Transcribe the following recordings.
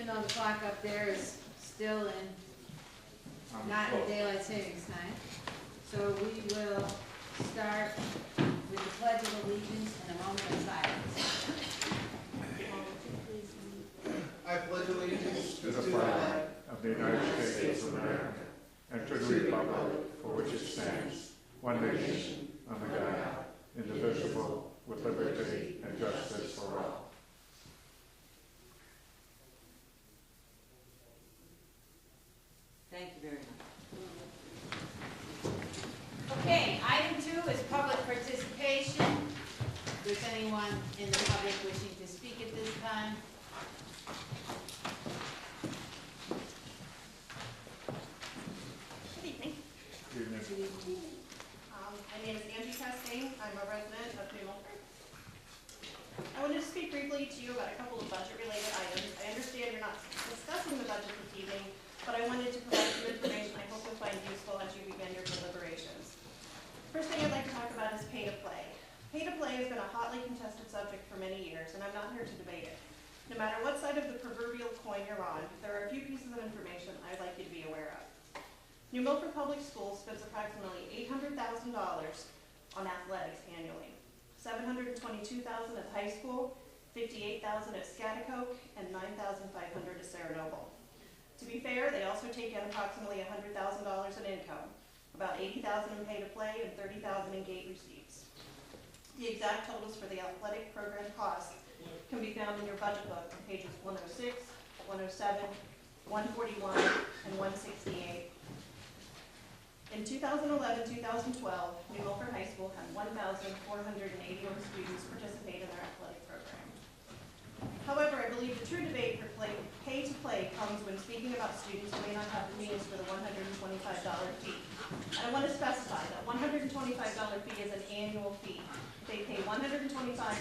even though the clock up there is still in, not in daylight savings time. So we will start with the Pledge of Allegiance and a moment of silence. I pledge allegiance to the flag of the United States of America and to the republic for which it stands, one nation, under God, indivisible, with liberty and justice for all. Thank you very much. Okay, item 2 is public participation. If there's anyone in the public wishing to speak at this time. Good evening. My name is Angie Chastain. I'm a resident of New Milford. I wanted to speak briefly to you about a couple of budget-related items. I understand you're not discussing the budget this evening, but I wanted to provide some information I hope you'll find useful as you begin your deliberations. First thing I'd like to talk about is pay-to-play. Pay-to-play has been a hotly contested subject for many years, and I'm not here to debate it. No matter what side of the proverbial coin you're on, there are a few pieces of information I'd like you to be aware of. New Milford Public Schools spends approximately $800,000 on athletics annually. $722,000 at high school, $58,000 at Scaticoke, and $9,500 at Sarah Noble. To be fair, they also take in approximately $100,000 in income, about $80,000 in pay-to-play and $30,000 in gate receipts. The exact totals for the athletic program costs can be found in your budget book on pages 106, 107, 141, and 168. In 2011-2012, New Milford High School had 1,481 students participate in their athletic program. However, I believe the true debate for pay-to-play comes when speaking about students who may not have the means for the $125 fee. And I want to specify that $125 fee is an annual fee. They pay $125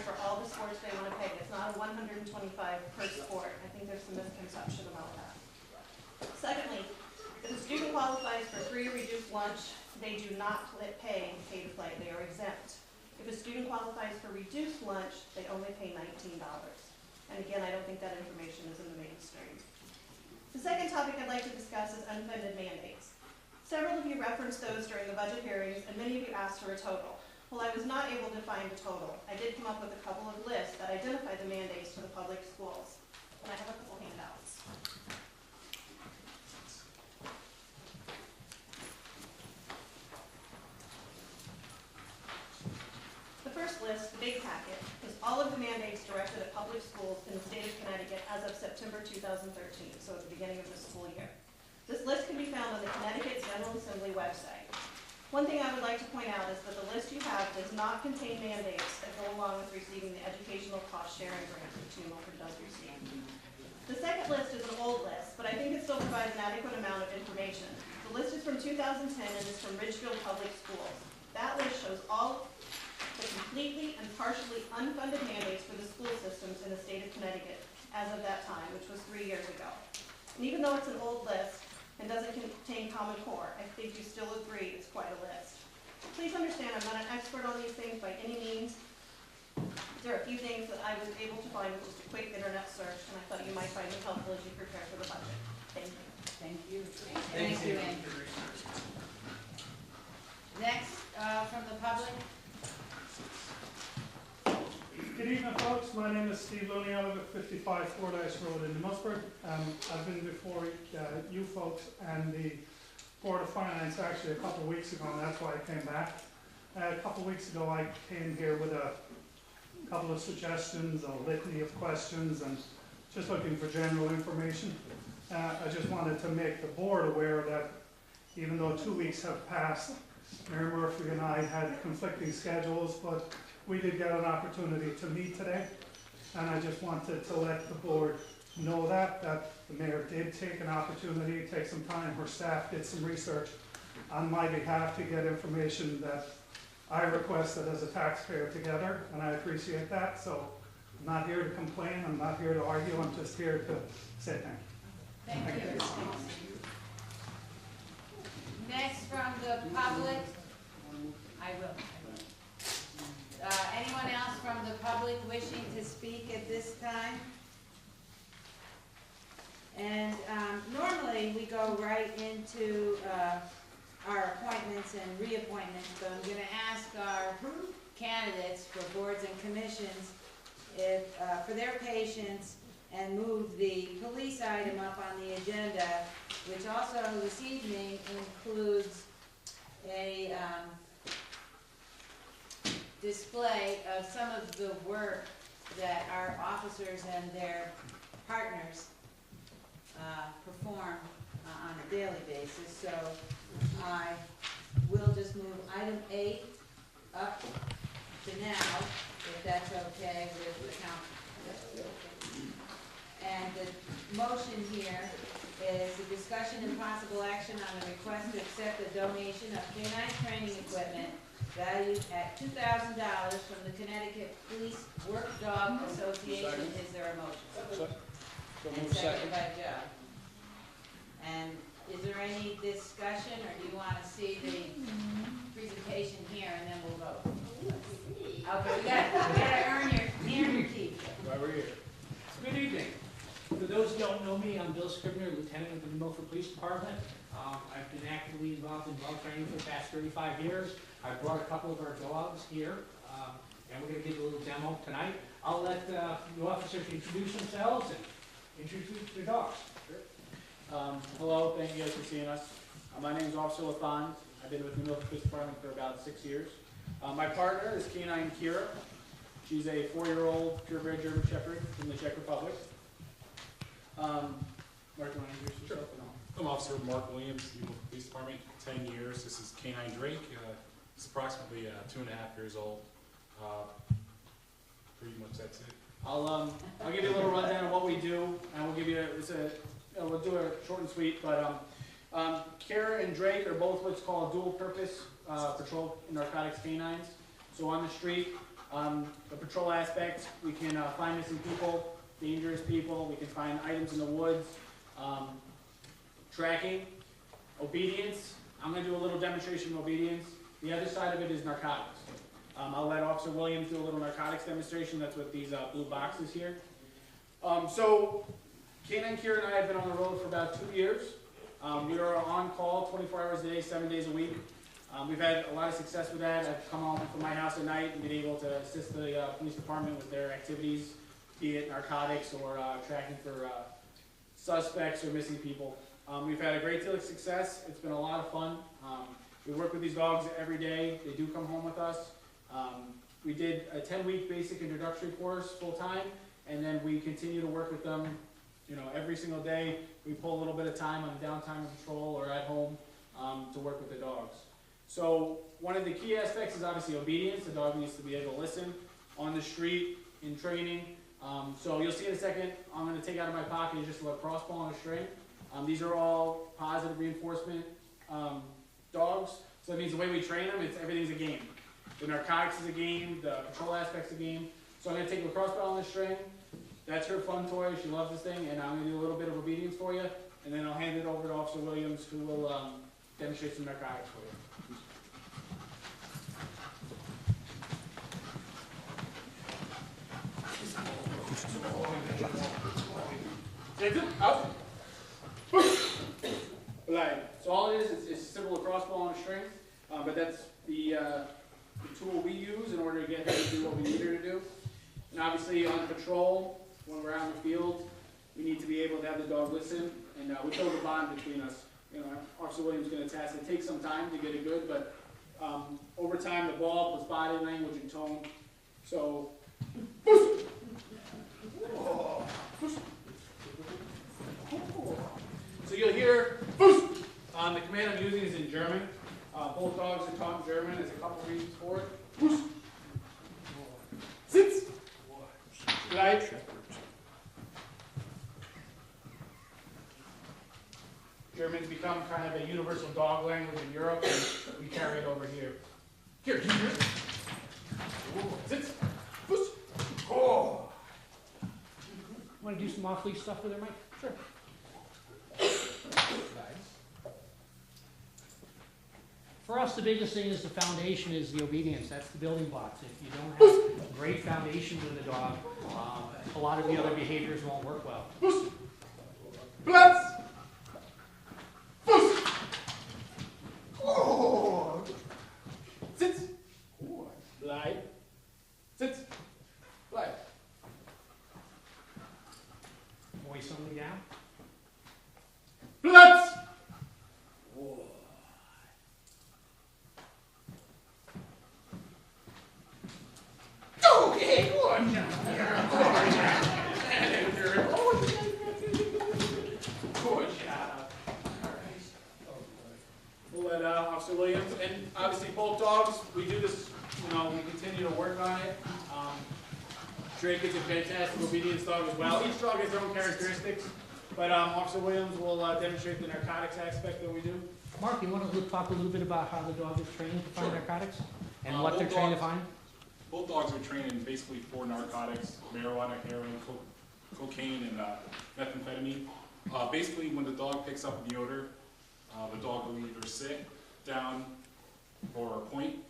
for all the sports they want to pay. It's not a $125 per sport. I think there's some misconception about that. Secondly, if a student qualifies for free or reduced lunch, they do not pay pay-to-play. They are exempt. If a student qualifies for reduced lunch, they only pay $19. And again, I don't think that information is in the mainstream. The second topic I'd like to discuss is unfunded mandates. Several of you referenced those during the budget hearings, and many of you asked for a total. Well, I was not able to find a total. I did come up with a couple of lists that identify the mandates to the public schools. And I have a couple handouts. The first list, the big packet, is all of the mandates directed at public schools in the state of Connecticut as of September 2013, so at the beginning of the school year. This list can be found on the Connecticut General Assembly website. One thing I would like to point out is that the list you have does not contain mandates that go along with receiving the educational cost sharing grant which New Milford does receive. The second list is an old list, but I think it still provides an adequate amount of information. The list is from 2010 and is from Ridgefield Public Schools. That list shows all the completely and partially unfunded mandates for the school systems in the state of Connecticut as of that time, which was 3 years ago. And even though it's an old list and doesn't contain Common Core, I think you still agree it's quite a list. Please understand I'm not an expert on these things by any means. There are a few things that I was able to find with just a quick internet search, and I thought you might find them helpful as you prepare for the budget. Thank you. Thank you. Thank you, Ann. Next, from the public. Good evening, folks. My name is Steve Looney. I live at 55 Fordyce Road in New Milford. I've been before you folks and the Board of Finance actually a couple of weeks ago, and that's why I came back. A couple of weeks ago, I came here with a couple of suggestions, a litany of questions, and just looking for general information. I just wanted to make the board aware that even though 2 weeks have passed, Mary Murphy and I had conflicting schedules, but we did get an opportunity to meet today, and I just wanted to let the board know that the mayor did take an opportunity, take some time, her staff did some research on my behalf to get information that I requested as a taxpayer together, and I appreciate that. So I'm not here to complain, I'm not here to argue, I'm just here to say thank you. Thank you. Next from the public, I will. Anyone else from the public wishing to speak at this time? And normally, we go right into our appointments and reappointments, but I'm gonna ask our candidates for boards and commissions if, for their patience, and move the police item up on the agenda, which also this evening includes a display of some of the work that our officers and their partners perform on a daily basis. So I will just move item 8 up to now, if that's okay with the council. And the motion here is the discussion and possible action on the request to accept a donation of canine training equipment valued at $2,000 from the Connecticut Police Work Dog Association. Is there a motion? And seconded by Joe. And is there any discussion, or do you want to see the presentation here and then we'll vote? Okay, we gotta earn your keep. Why we're here. Good evening. For those who don't know me, I'm Bill Scribner, Lieutenant of the New Milford Police Department. I've been actively involved in dog training for the past 35 years. I brought a couple of our dogs here, and we're going to give a little demo tonight. I'll let the officers introduce themselves and introduce their dogs. Hello, thank you guys for seeing us. My name is Officer LaFond. I've been with the New Milford Police Department for about 6 years. My partner is Canine Kira. She's a 4-year-old purebred German Shepherd from the Czech Republic. Mark, you want to introduce yourself? Sure. I'm Officer Mark Williams, New Milford Police Department, 10 years. This is Canine Drake. He's approximately 2.5 years old. Pretty much that's it. I'll give you a little rundown of what we do, and we'll give you we'll do it short and sweet. But Kara and Drake are both what's called dual-purpose patrol narcotics canines. So on the street, the patrol aspect, we can find missing people, dangerous people. We can find items in the woods. Tracking, obedience. I'm going to do a little demonstration of obedience. The other side of it is narcotics. I'll let Officer Williams do a little narcotics demonstration. That's what these blue boxes here. So, Canine Kira and I have been on the road for about 2 years. We are on call 24 hours a day, 7 days a week. We've had a lot of success with that. I've come home from my house at night and been able to assist the police department with their activities, be it narcotics or tracking for suspects or missing people. We've had a great deal of success. It's been a lot of fun. We work with these dogs every day. They do come home with us. We did a 10-week basic introductory course full-time, and then we continue to work with them, every single day. We pull a little bit of time on downtime of patrol or at home to work with the dogs. So one of the key aspects is obviously obedience. The dog needs to be able to listen on the street, in training. So you'll see in a second, I'm going to take out of my pocket just a lacrosse ball on a string. These are all positive reinforcement dogs. So that means the way we train them, everything's a game. The narcotics is a game, the patrol aspect's a game. So I'm going to take a lacrosse ball on the string. That's her fun toy. She loves this thing. And I'm going to do a little bit of obedience for you. And then I'll hand it over to Officer Williams, who will demonstrate some narcotics for you. Out. So all it is a simple lacrosse ball on a string, but that's the tool we use in order to get her to do what we need her to do. And obviously on patrol, when we're out in the field, we need to be able to have the dog listen, and we build a bond between us. Officer Williams is going to attest. It takes some time to get it good, but over time, the ball plus body language and tone. So, so you'll hear, the command I'm using is in German. Both dogs are taught in German. There's a couple reasons for it. Sitz. Bleib. German's become kind of a universal dog language in Europe, and we carry it over here. Here, here. Sitz. Push. Oh. Want to do some off-leash stuff with her, Mike? Sure. For us, the biggest thing is the foundation is the obedience. That's the building blocks. If you don't have a great foundation with the dog, a lot of the other behaviors won't work well. voice only down. Blitz! Okay, good job. Good job. We'll let Officer Williams, and obviously both dogs, we do this, we continue to work on it. Drake is a fantastic obedience dog as well. Each dog has their own characteristics, but Officer Williams will demonstrate the narcotics aspect that we do. Mark, you want to talk a little bit about how the dog is trained to find Sure. narcotics? And what they're trained to find? Both dogs are trained in basically 4 narcotics: marijuana, heroin, cocaine, and methamphetamine. Basically, when the dog picks up the odor, the dog will either sit down or point.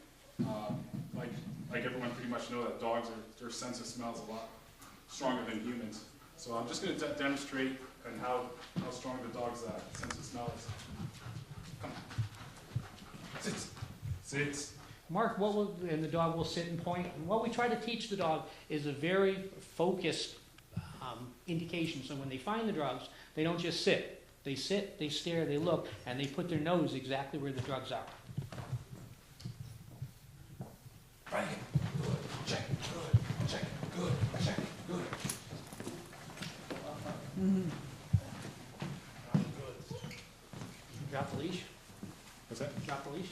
Like everyone pretty much know that dogs their sense of smell is a lot stronger than humans. So I'm just going to demonstrate and how strong the dog's sense of smell is. Come on. Sit. Mark, and the dog will sit and point. And what we try to teach the dog is a very focused indication. So when they find the drugs, they don't just sit. They sit, they stare, they look, and they put their nose exactly where the drugs are. Frank, good. Check, good. Check, good. Check, good. Drop the leash. What's that? Drop the leash.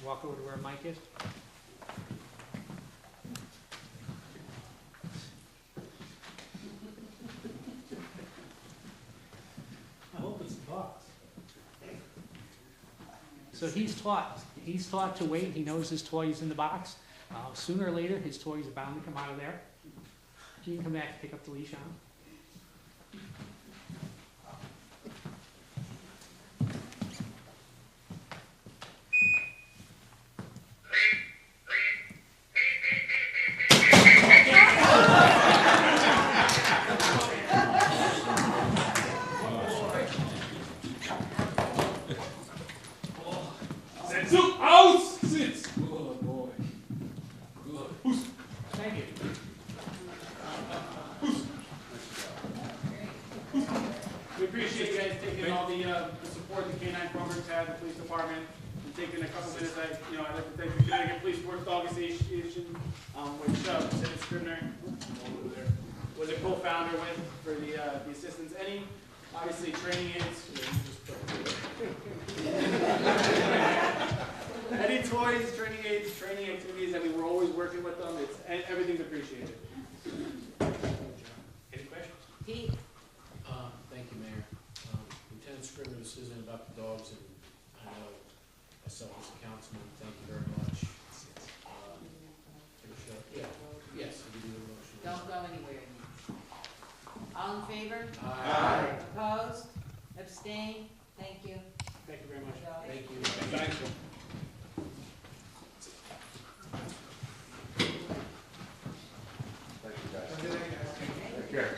Walk over to where Mike is. I hope it's the box. So he's taught to wait. He knows his toy is in the box. Sooner or later, his toy is bound to come out of there. You can come back and pick up the leash on him. Thank you. We appreciate you guys taking all the support the K-9 programs have, the police department, and taking a couple minutes. I'd like to thank the Connecticut Police Force Dog Association, which Lieutenant Scribner was a co-founder with for the assistance. Obviously training aids. Any toys, training aids, training activities, we're always working with them. Everything's appreciated. Any questions? Pete? Thank you, Mayor. Lieutenant Scribner, this isn't about the dogs, and I know myself as a councilman, thank you very much. Yes, we do the motion. Don't go anywhere. All in favor? Aye. Opposed? Abstain? Thank you. Thank you very much. Thank you. Thank you. Take care.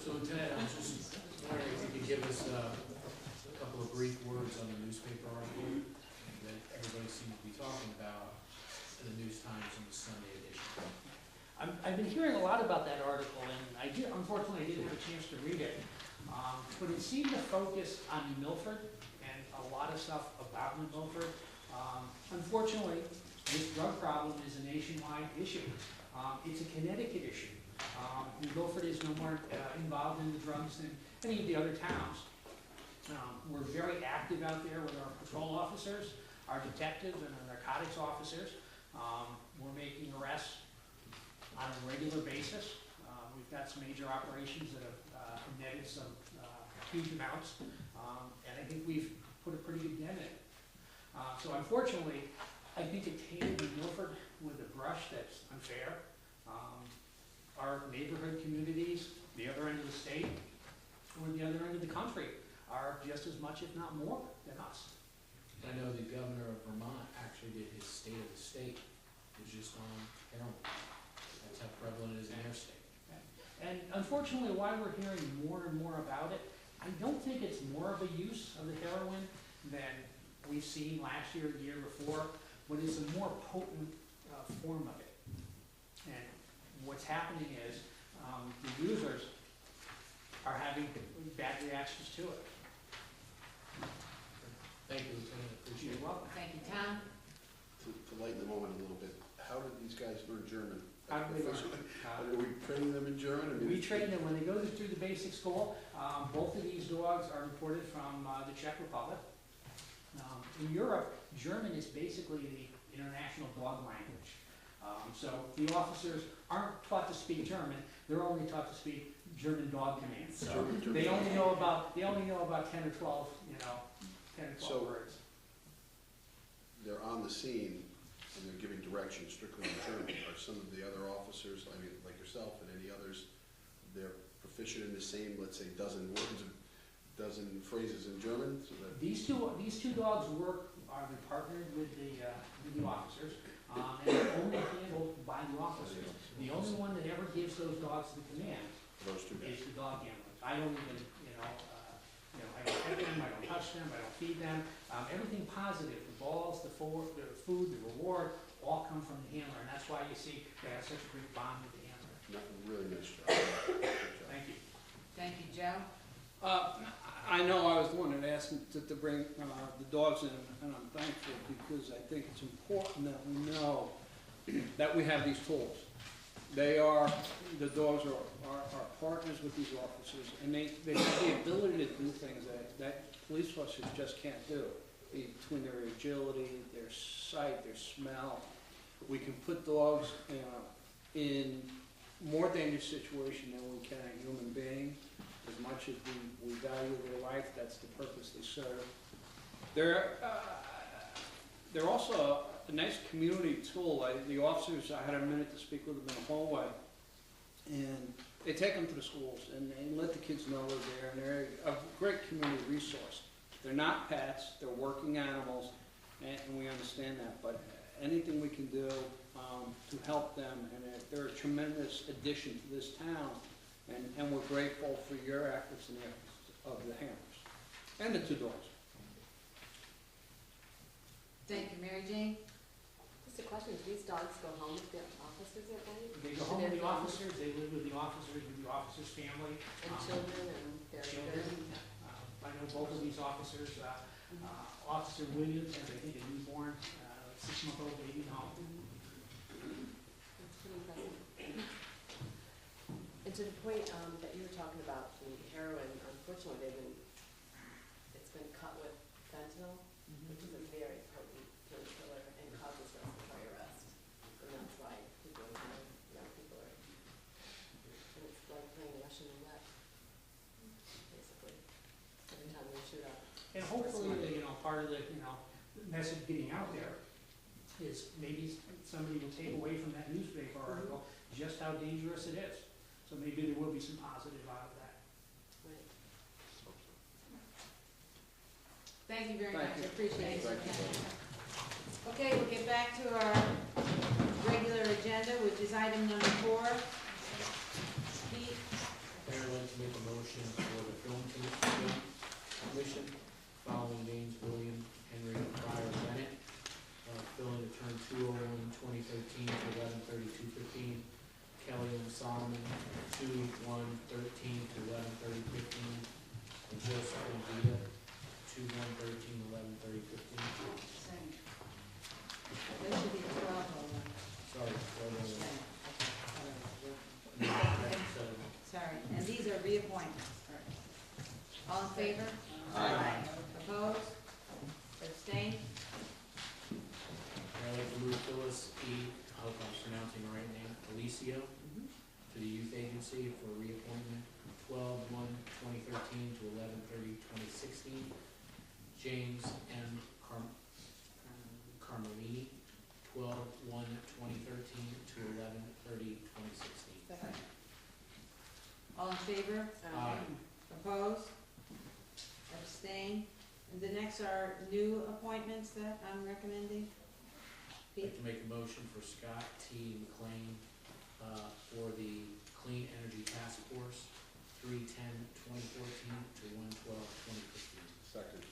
So Lieutenant, I was just wondering if you could give us a couple of brief words on the newspaper article that everybody seems to be talking about in the News Times in the Sunday edition. I've been hearing a lot about that article, and unfortunately I didn't have a chance to read it. But it seemed to focus on New Milford and a lot of stuff about New Milford. Unfortunately, this drug problem is a nationwide issue. It's a Connecticut issue. New Milford is no more involved in the drugs than any of the other towns. We're very active out there with our patrol officers, our detectives, and our narcotics officers. We're making arrests on a regular basis. We've got some major operations that have netted some huge amounts, and I think we've put a pretty good dent in it. So unfortunately, I think it tainted New Milford with a brush that's unfair. Our neighborhood communities, the other end of the state, or the other end of the country, are just as much, if not more, than us. I know the governor of Vermont actually did his state of the state. It was just on heroin. That's how prevalent it is in their state. And unfortunately, why we're hearing more and more about it, I don't think it's more of a use of the heroin than we've seen last year, the year before, but it's a more potent form of it. And what's happening is the users are having bad reactions to it. Thank you, Lieutenant, appreciate it. You're welcome. Thank you, Tom. To lighten the moment a little bit, how did these guys learn German? How do they learn? Are we training them in German? I mean, We train them when they go through the basic school. Both of these dogs are imported from the Czech Republic. In Europe, German is basically the international dog language. So the officers aren't taught to speak German, they're only taught to speak German dog commands. So German. they only know about 10 or 12, 10 or 12 So- words. They're on the scene and they're giving direction strictly in German. Are some of the other officers, I mean, like yourself and any others, they're proficient in the same, let's say, dozen words, dozen phrases in German? So that These two dogs are partnered with the officers, and they're only handled by the officers. The only one that ever gives those dogs the command those two guys. is the dog handlers. I don't even, I don't pet them, I don't touch them, I don't feed them. Everything positive, the balls, the food, the reward, all come from the handler, and that's why you see they have such a great bond with the handler. Really nice job. Good job. Thank you. Thank you, Joe. I know I was the one that asked them to bring the dogs in, and I'm thankful because I think it's important that we know that we have these tools. The dogs are partners with these officers, and they have the ability to do things that police officers just can't do. Between their agility, their sight, their smell. We can put dogs in more dangerous situation than we can a human being. As much as we value their life, that's the purpose they serve. They're also a nice community tool. The officers, I had a minute to speak with them in the hallway, and they take them to the schools and they let the kids know they're there, and they're a great community resource. They're not pets, they're working animals, and we understand that, but anything we can do to help them, and they're a tremendous addition to this town. And we're grateful for your efforts and the efforts of the handlers and the two dogs. Thank you, Mary Jane. Just a question, do these dogs go home with the officers at night? They go home with the officers, they live with the officers' family. And children and their Children. I know both of these officers. Officer Williams has, I think, a newborn, 6-month-old baby at home. That's pretty impressive. And to the point that you were talking about the heroin, unfortunately, it's been cut with fentanyl, which is a very potent painkiller and causes respiratory arrest. And that's why people are, young people are, and it's like playing Russian roulette, basically, every time they shoot up. And hopefully, part of the, message getting out there is maybe somebody will take away from that newspaper article just how dangerous it is. So maybe there will be some positive out of that. Right. Thank you very Thank much, you. I appreciate it. Thank you. Okay, we'll get back to our regular agenda, which is item number 4. Pete, Mayor, I'd like to make a motion for the film commission following James William Henry Pryor Bennett, filling the term 2/01/2013 to 11/30/2015. Kelly and Solomon, 2/1/13 to 11/30/15, and Joseph Ovia, 2/1/13 to 11/30/15. that should be 12. Sorry, Sorry, and these are reappointments. All in favor? Aye. Opposed? Abstained? I'd like to move Phyllis E., I hope I'm pronouncing the right name, Alicio, to the youth agency for reappointment, 12/1/2013 to 11/30/2016. James M. Carmelini, 12/1/2013 to 11/30/2016. Second. All in favor? Aye. Opposed? Abstained? And the next are new appointments that I'm recommending. I'd like to make a motion for Scott T. McLean for the Clean Energy Task Force, 3/10/2014 to 1/12/2015. Second.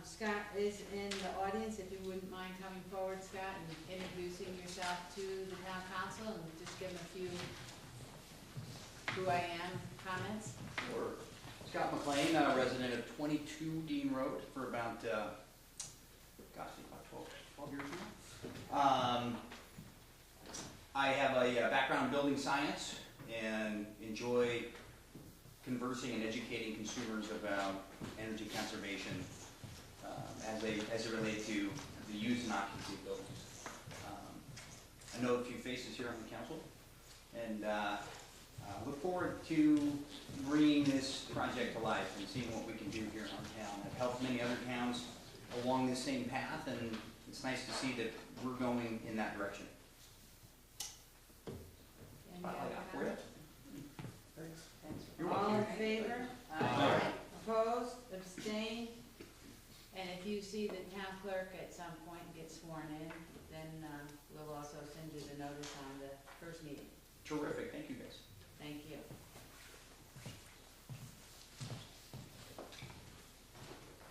Scott is in the audience, if you wouldn't mind coming forward, Scott, and introducing yourself to the town council and just give them a few who I am comments. Sure. Scott McLean, resident of 22 Dean Road for about, about 12 years now. I have a background in building science and enjoy conversing and educating consumers about energy conservation as it relates to the use and occupancy of buildings. I know a few faces here on the council, and look forward to bringing this project to life and seeing what we can do here in our town. I've helped many other towns along this same path, and it's nice to see that we're going in that direction. Any That's all I other got for you. comments? You're All in welcome. favor? Aye. Opposed, abstained, and if you see the town clerk at some point get sworn in, then we'll also send you the notice on the first meeting. Terrific, thank you guys. Thank you.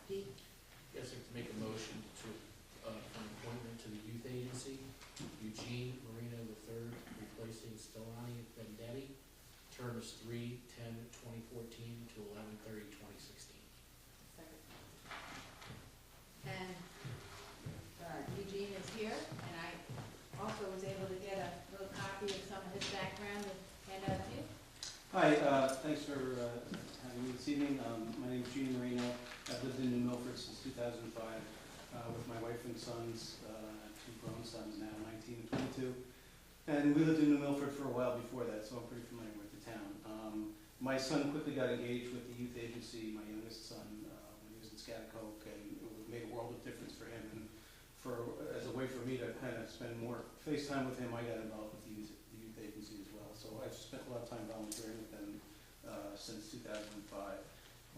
Pete? Yes, I'd like to make a motion to, for an appointment to the youth agency, Eugene Marino III, replacing Stellani Vendetti. Term is 3/10/2014 to 11/30/2016. And Eugene is here, and I also was able to get a little copy of some of his background to hand out to you. Hi, thanks for having me this evening. My name is Gene Marino. I've lived in New Milford since 2005 with my wife and sons, two grown sons now, 19 and 22. And we lived in New Milford for a while before that, so I'm pretty familiar with the town. My son quickly got engaged with the youth agency, my youngest son, when he was in Scotticoke, and it made a world of difference for him. And as a way for me to kind of spend more face time with him, I got involved with the youth agency as well. So I've spent a lot of time volunteering with them since 2005,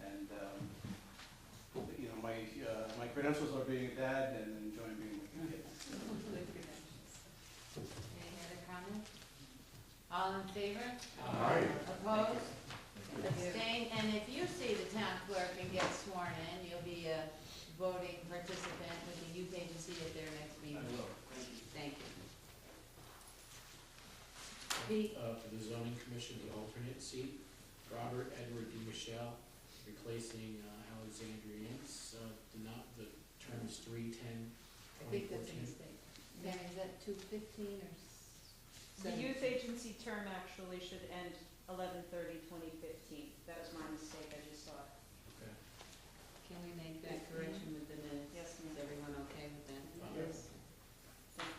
and you know, my credentials are being a dad and enjoying being with the kids. Any other comments? All in favor? Aye. Opposed? Abstained? And if you see the town clerk and get sworn in, you'll be a voting participant with the youth agency at their next meeting. I will. Thank you. Pete? For the zoning commission, the alternate seat, Robert Edward DiMichele, replacing Alexandria Inks. The term is 3/10/2014. I think that's a mistake. Mary, is that 2/15 or? The youth agency term actually should end 11/30/2015. That was my mistake, I just saw it. Okay. Can we make that correction with the minutes? Yes, Is ma'am. everyone okay with that? Yes.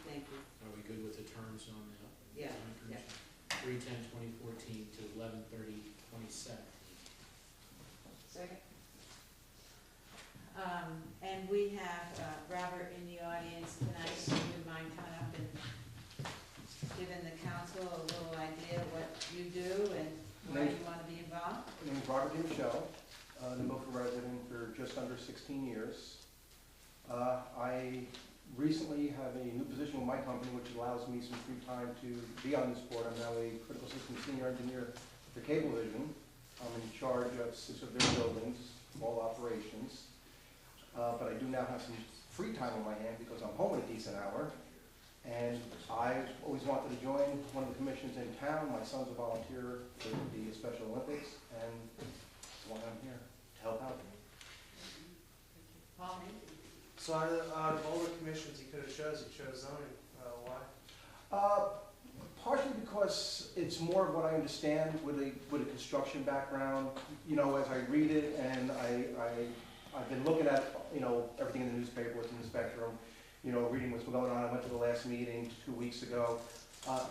Thank you. Are we good with the terms on the Yeah, zoning commission? 3/10/2014 to 11/30/2017. Second. And we have Robert in the audience tonight. If you would mind coming up and giving the council a little idea of what you do and why you want to be involved? My name is Robert DiMichele, New Milford resident for just under 16 years. I recently have a new position with my company, which allows me some free time to be on this board. I'm now a critical system senior engineer for Cablevision. I'm in charge of 6 of their buildings, all operations. But I do now have some free time on my hand because I'm home at a decent hour. And I always wanted to join one of the commissions in town. My son's a volunteer for the Special Olympics, and that's why I'm here, to help out. Paul? So out of all the commissions he could have chose, he chose zoning. Why? Partially because it's more of what I understand with a construction background. You know, as I read it, and I've been looking at, you know, everything in the newspaper, what's in the Spectrum, you know, reading what's going on. I went to the last meeting 2 weeks ago,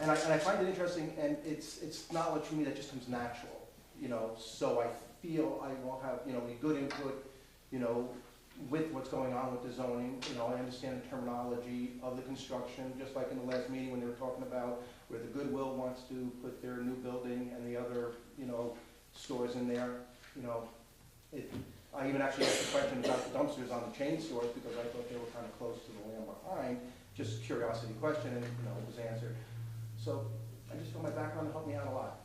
and I find it interesting, and it's knowledge for me that just comes natural, you know. So I feel I will have, you know, a good input, you know, with what's going on with the zoning. You know, I understand the terminology of the construction, just like in the last meeting when they were talking about where the Goodwill wants to put their new building and the other, you know, stores in there. You know, I even actually asked a question about the dumpsters on the chain stores because I thought they were kind of close to the land behind. Just a curiosity question, and you know, it was answered. So I just feel my background helped me out a lot.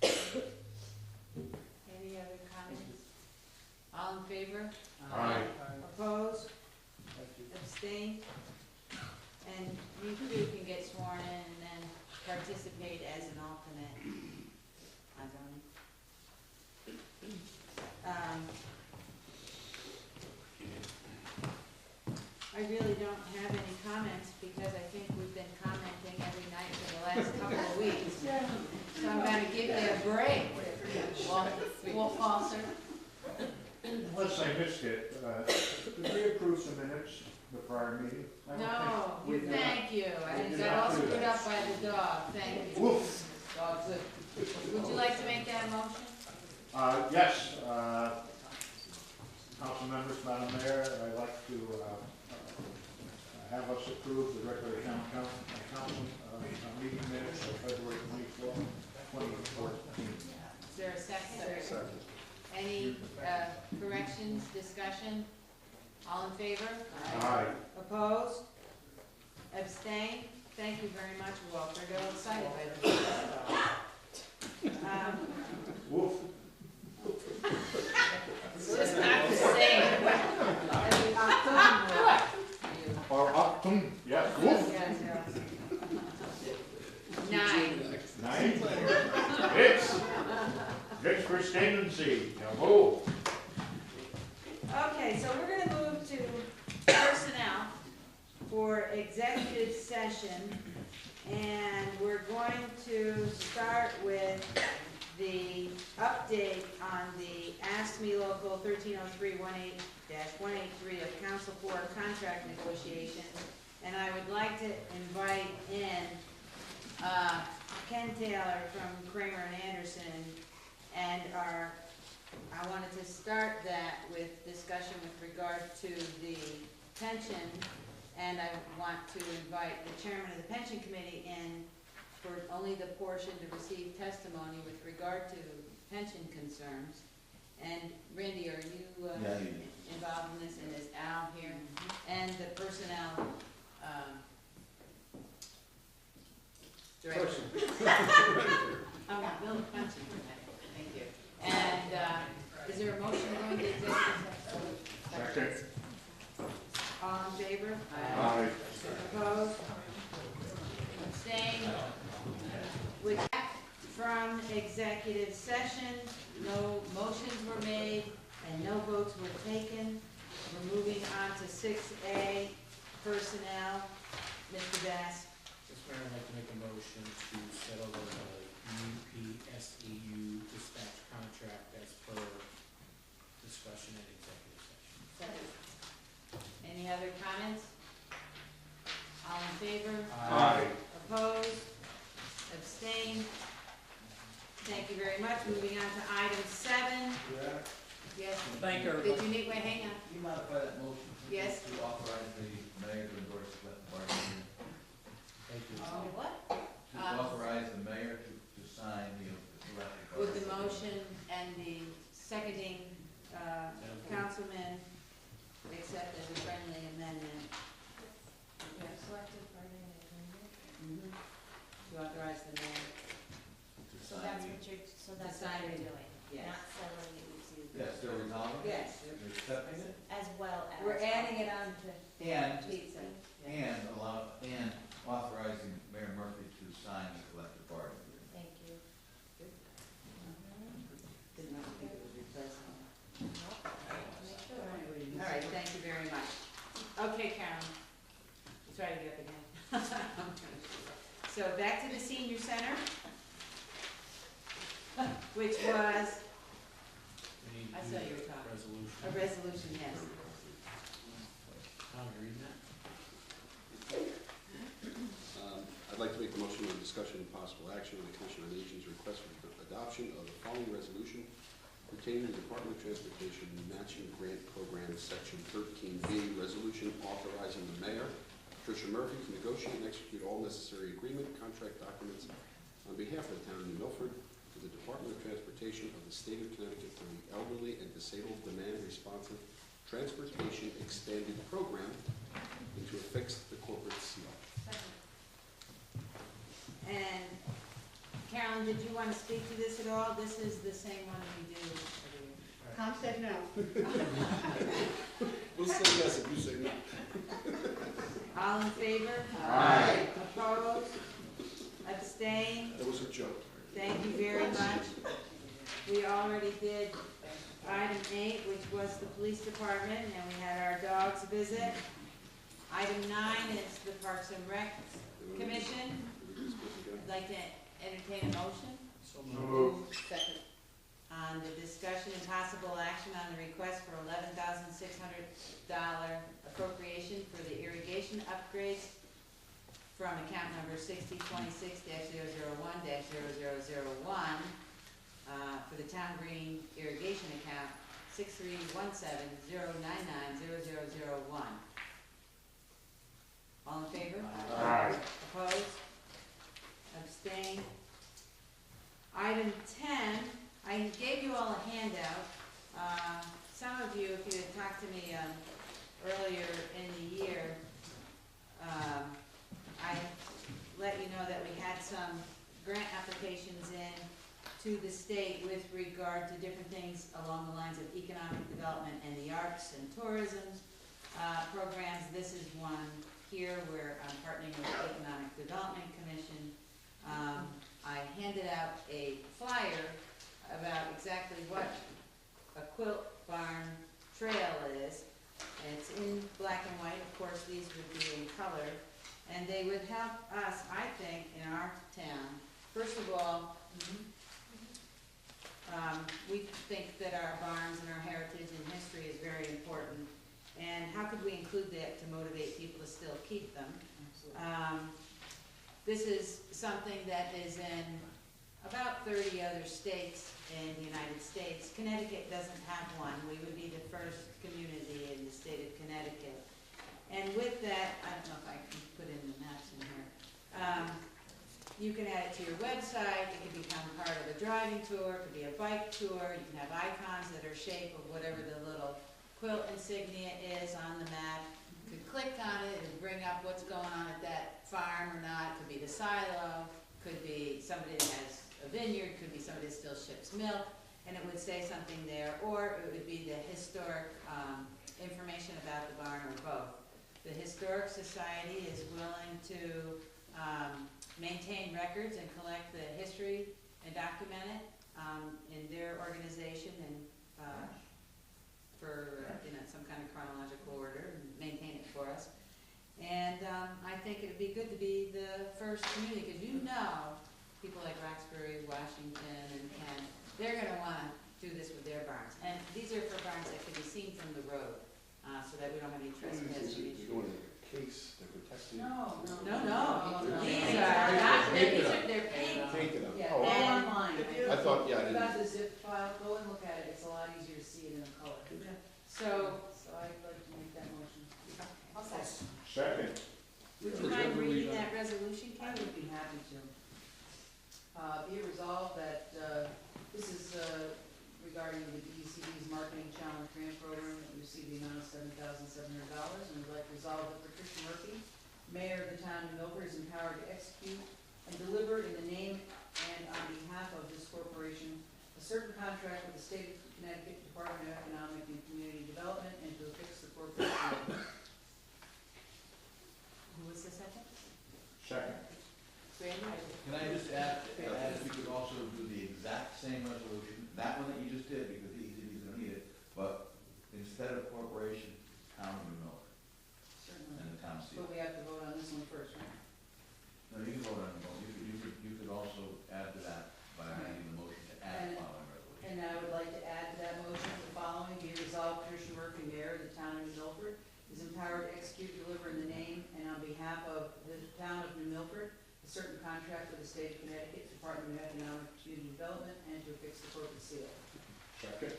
Any other comments? All in favor? Aye. Opposed? Abstained? And you two can get sworn in and then participate as an alternate on zoning. I really don't have any comments because I think we've been commenting every night for the last couple of weeks. So I'm gonna give you a break. Wolf Officer. Unless I missed it, did we approve some minutes the prior meeting? I don't No, think we did. thank you. I We did got not all do screwed that. up by the dog, thank you. Woof. Dog good. Would you like to make that motion? Yes, council members, Madam Mayor, I'd like to have us approve the regular council meeting minutes of February 24th, 2014. Is there a second? Second. Any corrections, discussion? All in favor? Aye. Opposed? Abstained? Thank you very much, Walter. They're all excited by this. Woof. It's just not the same. Or Octum, yes, woof. Nine. 9. Vicks for Steinency, no. Okay, so we're gonna move to personnel for executive session. And we're going to start with the update on the ASME Local 1303-18-183 of Council for contract negotiations. And I would like to invite in Ken Taylor from Kramer and Anderson, and I wanted to start that with discussion with regard to the pension, and I want to invite the chairman of the pension committee in for only the portion to receive testimony with regard to pension concerns. And Randy, are you involved in this, and is Al here? And the personnel director. I'm not building pension, thank you. And is there a motion going to executive session? Second. All in favor? Aye. Opposed? Abstained? We're back from executive session. No motions were made and no votes were taken. We're moving on to 6A, personnel. Mr. Bass. Mr. Mayor, I'd like to make a motion to settle the UPSEU dispatch contract as per discussion in executive session. Any other comments? All in favor? Aye. Opposed? Abstained? Thank you very much. Moving on to item 7. Yes. Thank you, Did you need, wait, hang on. Can you modify that motion? Yes. To authorize the mayor to endorse collective bargaining. Thank you. What? To authorize the mayor to sign the collective With the bargaining. motion and the seconding, councilman, accept as a friendly amendment. Selective bargaining agreement? To authorize the mayor. So that's what you're, so that's what Deciding. you're doing, Yes. not selling it to. Yes, they're resolving. Yes. They're accepting it As well as. We're adding it on to and, pizza. and authorizing Mayor Murphy to sign the collective bargaining agreement. Thank you. Didn't know if it was replacing. Make sure. All right, thank you very much. Okay, Karen, let's try to get up again. So back to the senior center, which was We need I saw you were talking. resolution. a resolution, yes. Tom, you reading that? I'd like to make the motion on discussion and possible action on the Commission on Aging's request for adoption of the following resolution pertaining to the Department of Transportation Matching Grant Program, Section 13B, resolution authorizing the mayor, Tricia Murphy, to negotiate and execute all necessary agreement, contract documents on behalf of the town of New Milford for the Department of Transportation of the State of Connecticut for the Elderly and Disabled Demand Responsive Transportation Expanded Program, and to affix the corporate seal. And Carolyn, did you want to speak to this at all? This is the same one we do every year. Tom said no. We'll say yes if you say no. All in favor? Aye. Opposed? Abstain? That was a joke. Thank you very much. We already did item 8, which was the police department, and we had our dogs visit. Item 9 is the Parks and Rec Commission. I'd like to entertain a motion. So moved. Second. On the discussion and possible action on the request for $11,600 appropriation for the irrigation upgrades from account number 6026-001-0001 for the Town Green Irrigation account 6317-099-0001. All in favor? Aye. Opposed? Abstain? Item 10, I gave you all a handout. Some of you, if you had talked to me earlier in the year, I let you know that we had some grant applications in to the state with regard to different things along the lines of economic development and the arts and tourism programs. This is one here where I'm partnering with the Economic Development Commission. I handed out a flyer about exactly what a quilt barn trail is. It's in black and white. Of course, these would be in color. And they would help us, I think, in our town. First of all, we think that our barns and our heritage and history is very important. And how could we include that to motivate people to still keep them? This is something that is in about 30 other states in the United States. Connecticut doesn't have one. We would be the first community in the state of Connecticut. And with that, I don't know if I can put in the maps in here. You can add it to your website. It can become part of a driving tour. It could be a bike tour. You can have icons that are shaped of whatever the little quilt insignia is on the map. You could click on it and bring up what's going on at that farm or not. It could be the silo. Could be somebody that has a vineyard. Could be somebody that still ships milk. And it would say something there. Or it would be the historic information about the barn, or both. The Historic Society is willing to maintain records and collect the history and document it in their organization and for some kind of chronological order and maintain it for us. And I think it would be good to be the first community, because people like Roxbury, Washington, and Kent, they're going to want to do this with their barns. And these are for barns that can be seen from the road, so that we don't have any trespassing issues. Case, they're protecting. No. These are not, they're painted. Painted up. Yeah, Oh, and okay. online. I thought, yeah, I You didn't. got the zip file, go and look at it, it's a lot easier to see it in color. So I'd like to make that motion. Okay. Second. Would you mind reading that resolution, I Kate? would be happy to. Be it resolved that, this is, regarding the DECD's Marketing Challenge Grant Program, that received the amount of $7,700, and would like to resolve that Patricia Murphy, Mayor of the town of Milford, is empowered to execute and deliver in the name and on behalf of this corporation a certain contract with the State of Connecticut Department of Economic and Community Development, and to affix the corporate seal. Who was the second? Second. Randy? Can I just add if we could also do the exact same resolution, that one that you just did, because the ECD is gonna need it, but instead of corporation, town of New Milford, Certainly. and the town seal. But we have to vote on this one first, right? No, you can vote on it, you could also add to that by making the motion to add the following resolution. And I would like to add to that motion the following: be resolved, Patricia Murphy, Mayor of the town of New Milford, is empowered to execute, deliver in the name and on behalf of the town of New Milford a certain contract with the State of Connecticut Department of Economic and Community Development, and to affix the corporate seal. Second.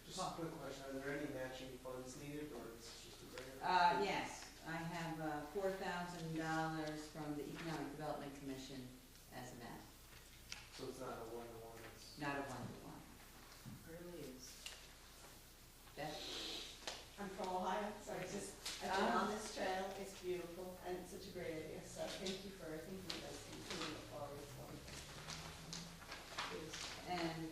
Just a quick question, are there any matching funds needed, or is this just a grant? Yes, I have $4,000 from the Economic Development Commission as a match. So it's not a one-to-one, it's. Not a one-to-one. Really is. Beth? I'm from Ohio, so I've been on this trail, it's beautiful, and it's such a great idea, so thank you for thinking of us and doing it forward. And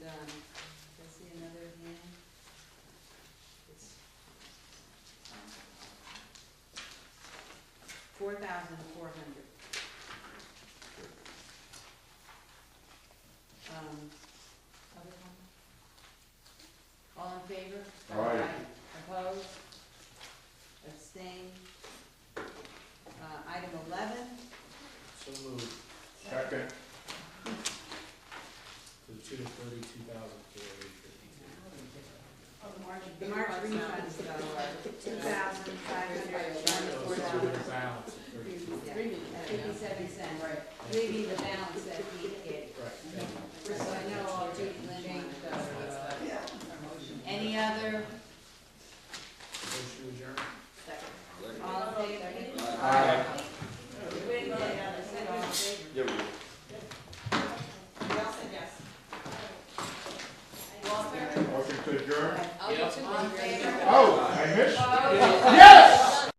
$4,400. Other comments? All in favor? Aye. Opposed? Abstained? Item 11, So moved, Second. to the tune of $32,452. the March refunds though are $2,594. Balance of 32. 57 cents, Right. leaving the balance that he gave. Right. So I know all Judy Lynn, any other, Motion adjourned. all in favor? Aye. Wait a minute, I said all in favor. Yeah, Walter? Motion to adjourn? All in favor? Oh, I missed. Opposed? Yes!